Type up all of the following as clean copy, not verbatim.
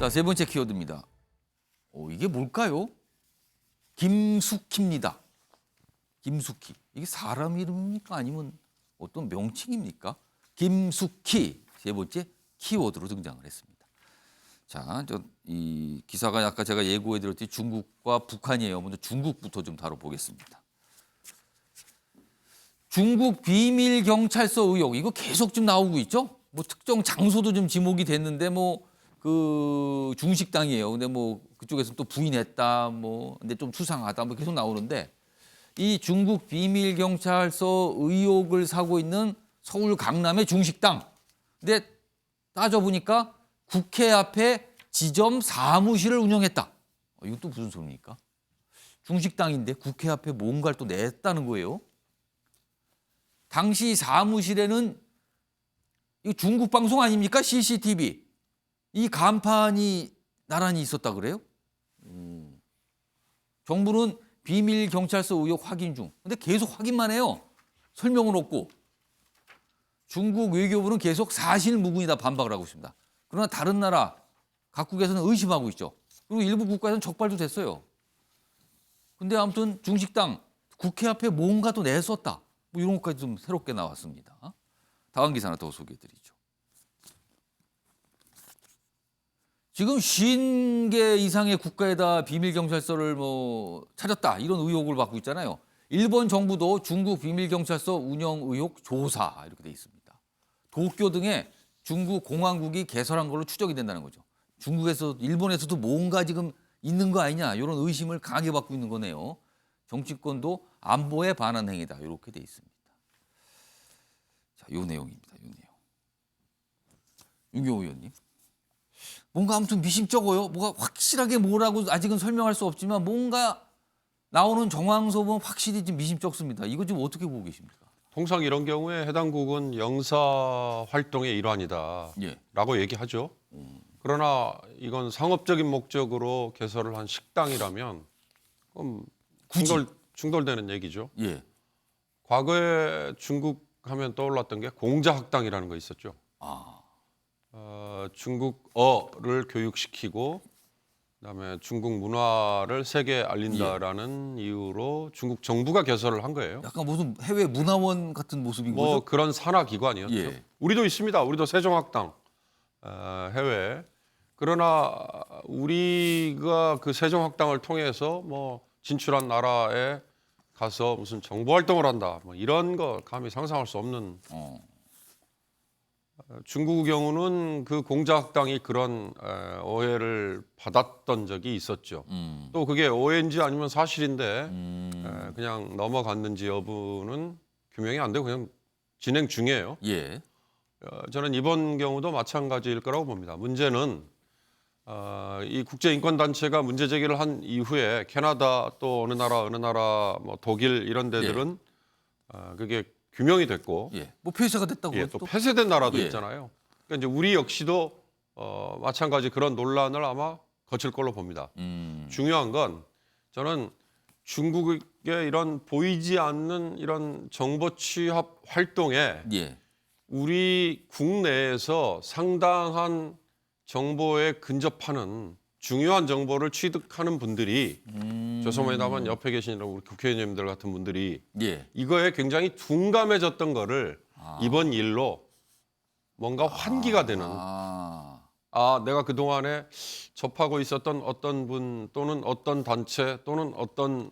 자, 세 번째 키워드입니다. 이게 뭘까요? 김숙희입니다. 김숙희. 이게 사람 이름입니까? 아니면 어떤 명칭입니까? 김숙희. 세 번째 키워드로 등장을 했습니다. 자, 이 기사가 아까 제가 예고해 드렸듯이 중국과 북한이에요. 먼저 중국부터 좀 다뤄보겠습니다. 중국 비밀 경찰서 의혹 이거 계속 좀 나오고 있죠? 뭐 특정 장소도 좀 지목이 됐는데 그 중식당이에요. 근데 그쪽에서 또 부인했다. 근데 좀 수상하다. 계속 나오는데 이 중국 비밀 경찰서 의혹을 사고 있는 서울 강남의 중식당. 근데 따져보니까 국회 앞에 지점 사무실을 운영했다. 이건 또 무슨 소리입니까? 중식당인데 국회 앞에 뭔가를 또 냈다는 거예요. 당시 사무실에는 이 중국 방송 아닙니까? CCTV. 이 간판이 나란히 있었다 그래요? 정부는 비밀 경찰서 의혹 확인 중. 근데 계속 확인만 해요. 설명은 없고. 중국 외교부는 계속 사실무근이다 반박을 하고 있습니다. 그러나 다른 나라 각국에서는 의심하고 있죠. 그리고 일부 국가에서는 적발도 됐어요. 근데 아무튼 중식당 국회 앞에 뭔가 또 냈었다. 이런 것까지 좀 새롭게 나왔습니다. 다음 기사 하나 더 소개해드리죠. 지금 50개 이상의 국가에다 비밀경찰서를 차렸다 이런 의혹을 받고 있잖아요. 일본 정부도 중국 비밀경찰서 운영 의혹 조사 이렇게 돼 있습니다. 도쿄 등에 중국 공안국이 개설한 걸로 추정이 된다는 거죠. 중국에서 일본에서도 뭔가 지금 있는 거 아니냐 이런 의심을 강하게 받고 있는 거네요. 정치권도 안보에 반한 행위다 이렇게 돼 있습니다. 자, 요 내용입니다. 요 내용. 윤경호 의원님. 뭔가 아무튼 미심쩍어요. 뭐가 확실하게 뭐라고 아직은 설명할 수 없지만 뭔가 나오는 정황서 보면 확실히 좀 미심쩍습니다. 이거 지금 어떻게 보고 계십니까? 통상 이런 경우에 해당국은 영사 활동의 일환이다라고 예. 얘기하죠. 그러나 이건 상업적인 목적으로 개설을 한 식당이라면 그럼 충돌되는 얘기죠. 예. 과거에 중국 하면 떠올랐던 게 공자학당이라는 거 있었죠. 중국어를 교육시키고 그다음에 중국 문화를 세계에 알린다라는 이유로 중국 정부가 개설을 한 거예요. 약간 무슨 해외 문화원 같은 모습인 거죠? 그런 산하 기관이었죠. 예. 우리도 있습니다. 우리도 세종학당 해외. 그러나 우리가 그 세종학당을 통해서 진출한 나라에 가서 무슨 정보 활동을 한다. 이런 거 감히 상상할 수 없는. 중국의 경우는 그 공자학당이 그런 오해를 받았던 적이 있었죠. 또 그게 오해인지 아니면 사실인데 그냥 넘어갔는지 여부는 규명이 안 되고 그냥 진행 중이에요. 예. 저는 이번 경우도 마찬가지일 거라고 봅니다. 문제는 이 국제인권단체가 문제 제기를 한 이후에 캐나다 또 어느 나라 독일 이런 데들은 그게 규명이 됐고 폐쇄가 됐다고 또 폐쇄된 나라도 예. 있잖아요. 그러니까 이제 우리 역시도 마찬가지 그런 논란을 아마 거칠 걸로 봅니다. 중요한 건 저는 중국의 이런 보이지 않는 이런 정보 취합 활동에 우리 국내에서 상당한 정보에 근접하는 중요한 정보를 취득하는 분들이 죄송합니다만 옆에 계신 우리 국회의원님들 같은 분들이 이거에 굉장히 둔감해졌던 거를 이번 일로 뭔가 환기가 되는 내가 그동안에 접하고 있었던 어떤 분 또는 어떤 단체 또는 어떤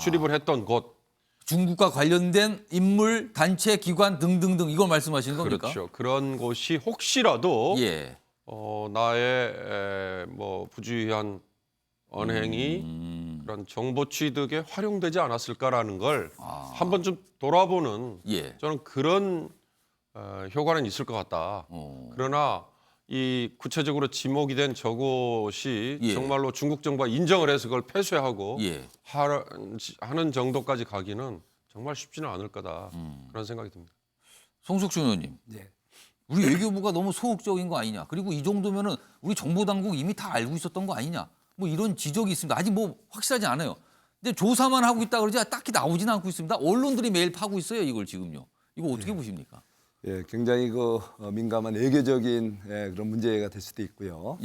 출입을 했던 곳 중국과 관련된 인물, 단체, 기관 등등등 이걸 말씀하시는 겁니까? 그렇죠. 그런 곳이 혹시라도 나의 부주의한 언행이 그런 정보 취득에 활용되지 않았을까라는 걸 한번 좀 돌아보는 저는 그런 효과는 있을 것 같다. 그러나 이 구체적으로 지목이 된 저곳이 정말로 중국 정부가 인정을 해서 그걸 폐쇄하고 하는 정도까지 가기는 정말 쉽지는 않을 거다. 그런 생각이 듭니다. 송석준 의원님. 우리 외교부가 너무 소극적인 거 아니냐. 그리고 이 정도면은 우리 정보당국 이미 다 알고 있었던 거 아니냐. 이런 지적이 있습니다. 아직 확실하지 않아요. 근데 조사만 하고 있다 그러지 딱히 나오지는 않고 있습니다. 언론들이 매일 파고 있어요. 이걸 지금요. 이거 어떻게 보십니까? 굉장히 민감한 외교적인 그런 문제가 될 수도 있고요.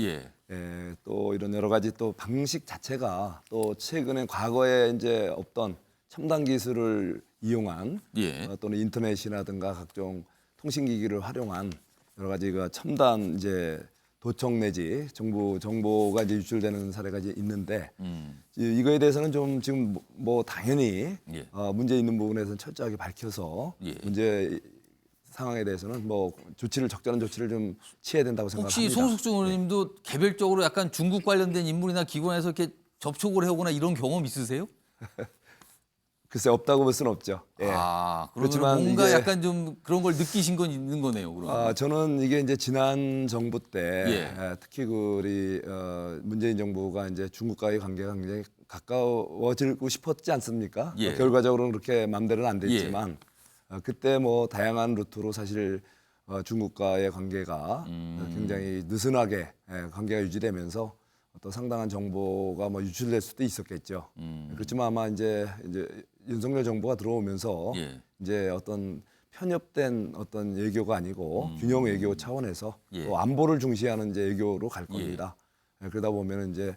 또 이런 여러 가지 또 방식 자체가 또 최근에 과거에 이제 없던 첨단 기술을 이용한 예. 또는 인터넷이라든가 각종 통신기기를 활용한 여러 가지 그 첨단 이제 도청 내지 정보가 이제 유출되는 사례가 이제 있는데 이거에 대해서는 좀 지금 뭐 당연히 예. 문제 있는 부분에서는 철저하게 밝혀서 예. 문제 상황에 대해서는 뭐 적절한 조치를 좀 취해야 된다고 생각합니다. 혹시 송석준 의원님도 개별적으로 약간 중국 관련된 인물이나 기관에서 이렇게 접촉을 해오거나 이런 경험 있으세요? 글쎄 없다고 볼 수는 없죠. 예. 아, 그러면 그렇지만 뭔가 이게- 약간 좀 그런 걸 느끼신 건 있는 거네요. 그러면. 저는 이게 이제 지난 정부 때 예. 특히 우리 문재인 정부가 이제 중국과의 관계가 굉장히 가까워지고 싶었지 않습니까? 예. 결과적으로는 그렇게 마음대로는 안 됐지만 그때 뭐 다양한 루트로 사실 중국과의 관계가 굉장히 느슨하게 관계가 유지되면서 또 상당한 정보가 뭐 유출될 수도 있었겠죠. 그렇지만 아마 이제 윤석열 정부가 들어오면서 예. 이제 어떤 편협된 어떤 외교가 아니고 균형 외교 차원에서 예. 또 안보를 중시하는 이제 외교로 갈 겁니다. 그러다 보면 이제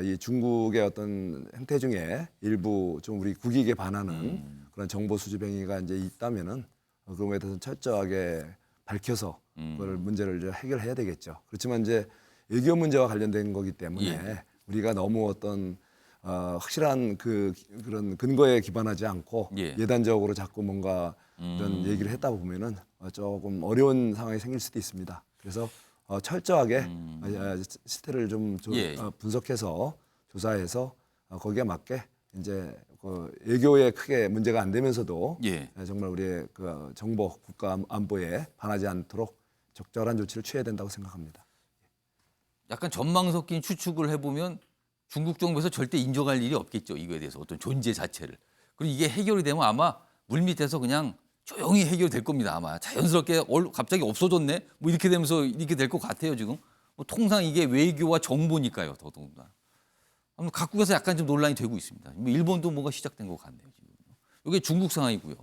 이 중국의 어떤 행태 중에 일부 좀 우리 국익에 반하는 그런 정보 수집 행위가 이제 있다면은 그런 거에 대해서 철저하게 밝혀서 그걸 문제를 이제 해결해야 되겠죠. 그렇지만 이제 외교 문제와 관련된 거기 때문에 우리가 너무 어떤 확실한 그런 근거에 기반하지 않고 예. 예단적으로 자꾸 뭔가 이런 얘기를 했다 보면은 조금 어려운 상황이 생길 수도 있습니다. 그래서 철저하게 실태를 좀 예. 분석해서 조사해서 거기에 맞게 이제 외교에 크게 문제가 안 되면서도 예. 정말 우리의 그 정보 국가 안보에 반하지 않도록 적절한 조치를 취해야 된다고 생각합니다. 약간 전망 섞인 추측을 해보면 중국 정부에서 절대 인정할 일이 없겠죠. 이거에 대해서 어떤 존재 자체를. 그리고 이게 해결이 되면 아마 물밑에서 그냥 조용히 해결될 겁니다. 아마 자연스럽게 갑자기 없어졌네. 뭐 이렇게 되면서 이렇게 될 것 같아요. 지금 뭐 통상 이게 외교와 정보니까요. 더더군다나. 각국에서 약간 좀 논란이 되고 있습니다. 뭐 일본도 뭐가 시작된 것 같네요. 지금. 이게 중국 상황이고요.